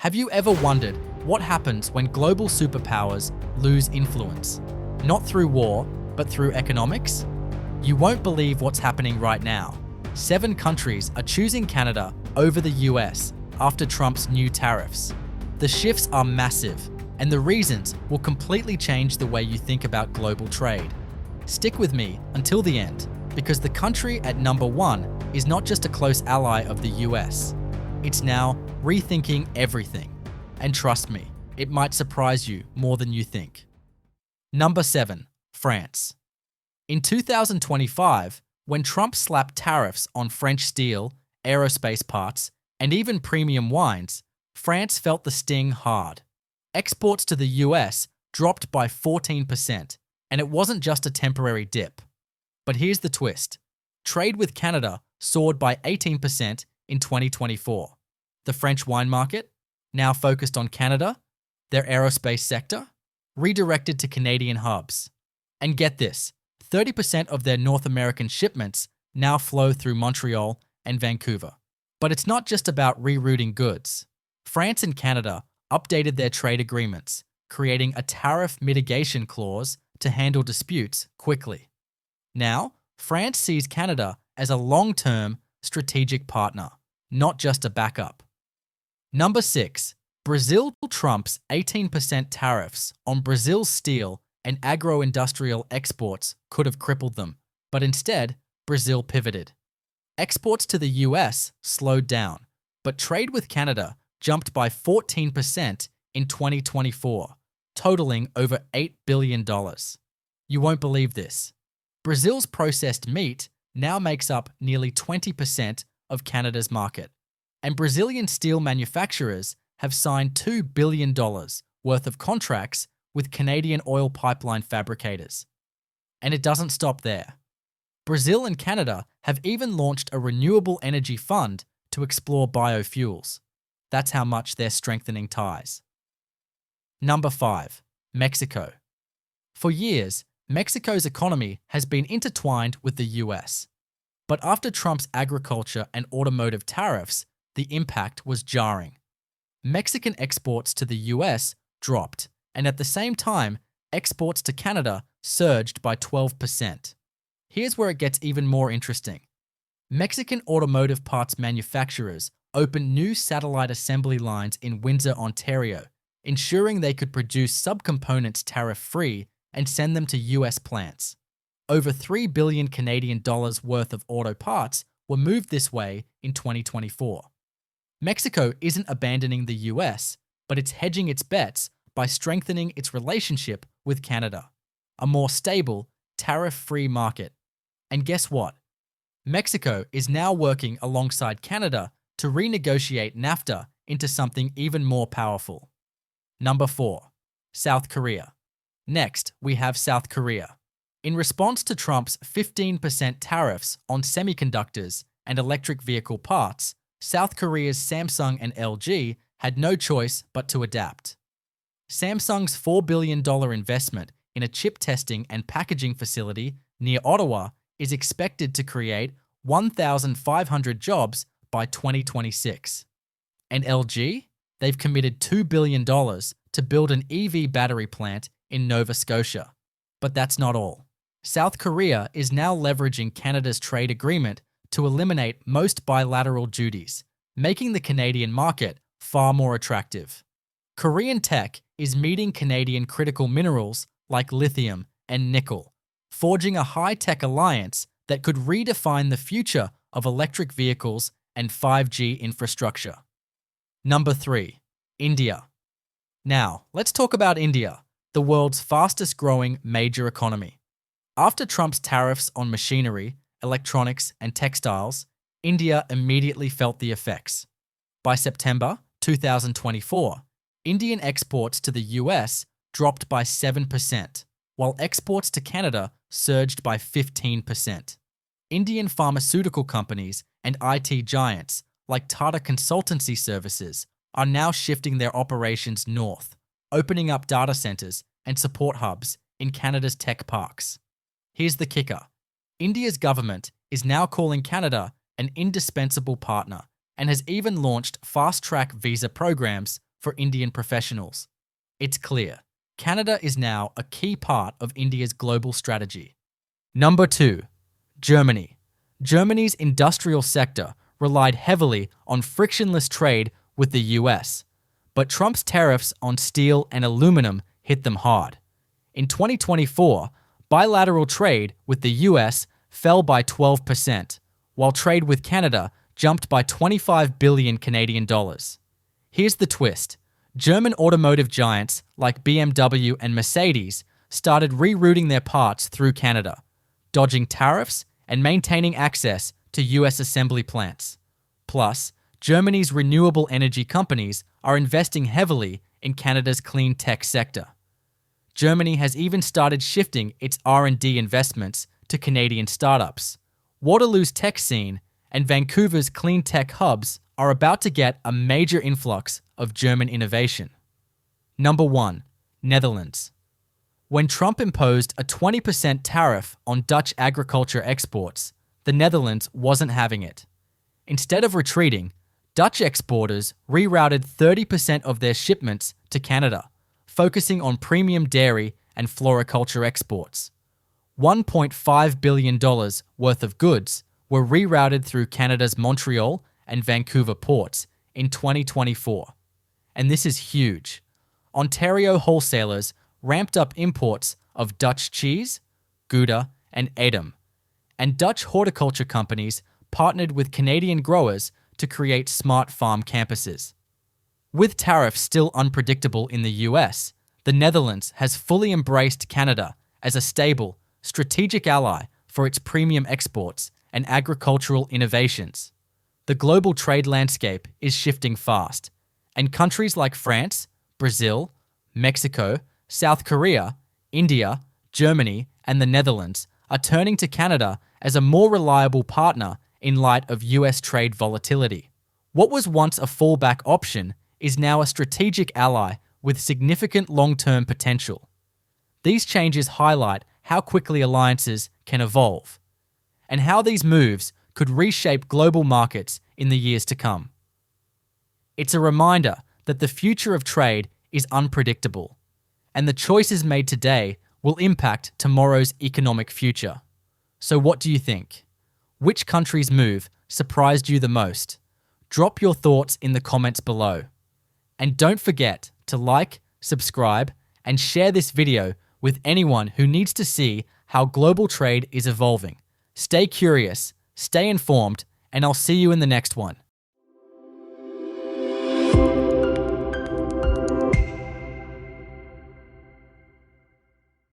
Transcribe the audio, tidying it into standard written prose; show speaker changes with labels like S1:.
S1: Have you ever wondered what happens when global superpowers lose influence? Not through war, but through economics? You won't believe what's happening right now. 7 countries are choosing Canada over the US after Trump's new tariffs. The shifts are massive, and the reasons will completely change the way you think about global trade. Stick with me until the end, because the country at number 1 is not just a close ally of the US. It's now rethinking everything. And trust me, it might surprise you more than you think. Number 7, France. In 2025, when Trump slapped tariffs on French steel, aerospace parts, and even premium wines, France felt the sting hard. Exports to the US dropped by 14%, and it wasn't just a temporary dip. But here's the twist. Trade with Canada soared by 18% in 2024. The French wine market, now focused on Canada, their aerospace sector, redirected to Canadian hubs. And get this, 30% of their North American shipments now flow through Montreal and Vancouver. But it's not just about rerouting goods. France and Canada updated their trade agreements, creating a tariff mitigation clause to handle disputes quickly. Now, France sees Canada as a long-term strategic partner, not just a backup. Number 6, Brazil trumps 18% tariffs on Brazil's steel and agro-industrial exports could have crippled them, but instead, Brazil pivoted. Exports to the US slowed down, but trade with Canada jumped by 14% in 2024, totaling over $8 billion. You won't believe this. Brazil's processed meat now makes up nearly 20% of Canada's market, and Brazilian steel manufacturers have signed $2 billion worth of contracts with Canadian oil pipeline fabricators. And it doesn't stop there. Brazil and Canada have even launched a renewable energy fund to explore biofuels. That's how much they're strengthening ties. Number 5, Mexico. For years, Mexico's economy has been intertwined with the US. But after Trump's agriculture and automotive tariffs, the impact was jarring. Mexican exports to the US dropped, and at the same time, exports to Canada surged by 12%. Here's where it gets even more interesting. Mexican automotive parts manufacturers opened new satellite assembly lines in Windsor, Ontario, ensuring they could produce subcomponents tariff-free and send them to US plants. Over $3 billion Canadian dollars worth of auto parts were moved this way in 2024. Mexico isn't abandoning the US, but it's hedging its bets by strengthening its relationship with Canada, a more stable, tariff-free market. And guess what? Mexico is now working alongside Canada to renegotiate NAFTA into something even more powerful. Number 4, South Korea. Next, we have South Korea. In response to Trump's 15% tariffs on semiconductors and electric vehicle parts, South Korea's Samsung and LG had no choice but to adapt. Samsung's $4 billion investment in a chip testing and packaging facility near Ottawa is expected to create 1,500 jobs by 2026. And LG? They've committed $2 billion to build an EV battery plant in Nova Scotia. But that's not all. South Korea is now leveraging Canada's trade agreement to eliminate most bilateral duties, making the Canadian market far more attractive. Korean tech is meeting Canadian critical minerals like lithium and nickel, forging a high-tech alliance that could redefine the future of electric vehicles and 5G infrastructure. Number 3, India. Now, let's talk about India, the world's fastest-growing major economy. After Trump's tariffs on machinery, electronics, and textiles, India immediately felt the effects. By September 2024, Indian exports to the US dropped by 7%, while exports to Canada surged by 15%. Indian pharmaceutical companies and IT giants like Tata Consultancy Services are now shifting their operations north, opening up data centers and support hubs in Canada's tech parks. Here's the kicker. India's government is now calling Canada an indispensable partner and has even launched fast-track visa programs for Indian professionals. It's clear, Canada is now a key part of India's global strategy. Number 2. Germany. Germany's industrial sector relied heavily on frictionless trade with the US, but Trump's tariffs on steel and aluminum hit them hard. In 2024, bilateral trade with the US fell by 12%, while trade with Canada jumped by 25 billion Canadian dollars. Here's the twist. German automotive giants like BMW and Mercedes started rerouting their parts through Canada, dodging tariffs and maintaining access to US assembly plants. Plus, Germany's renewable energy companies are investing heavily in Canada's clean tech sector. Germany has even started shifting its R&D investments to Canadian startups. Waterloo's tech scene and Vancouver's clean tech hubs are about to get a major influx of German innovation. Number 1. Netherlands. When Trump imposed a 20% tariff on Dutch agriculture exports, the Netherlands wasn't having it. Instead of retreating, Dutch exporters rerouted 30% of their shipments to Canada, focusing on premium dairy and floriculture exports. $1.5 billion worth of goods were rerouted through Canada's Montreal and Vancouver ports in 2024. And this is huge. Ontario wholesalers ramped up imports of Dutch cheese, Gouda, and Edam, and Dutch horticulture companies partnered with Canadian growers to create smart farm campuses. With tariffs still unpredictable in the US, the Netherlands has fully embraced Canada as a stable, strategic ally for its premium exports and agricultural innovations. The global trade landscape is shifting fast, and countries like France, Brazil, Mexico, South Korea, India, Germany, and the Netherlands are turning to Canada as a more reliable partner in light of US trade volatility. What was once a fallback option is now a strategic ally with significant long-term potential. These changes highlight how quickly alliances can evolve, and how these moves could reshape global markets in the years to come. It's a reminder that the future of trade is unpredictable, and the choices made today will impact tomorrow's economic future. So what do you think? Which country's move surprised you the most? Drop your thoughts in the comments below. And don't forget to like, subscribe, and share this video with anyone who needs to see how global trade is evolving. Stay curious, stay informed, and I'll see you in the next one.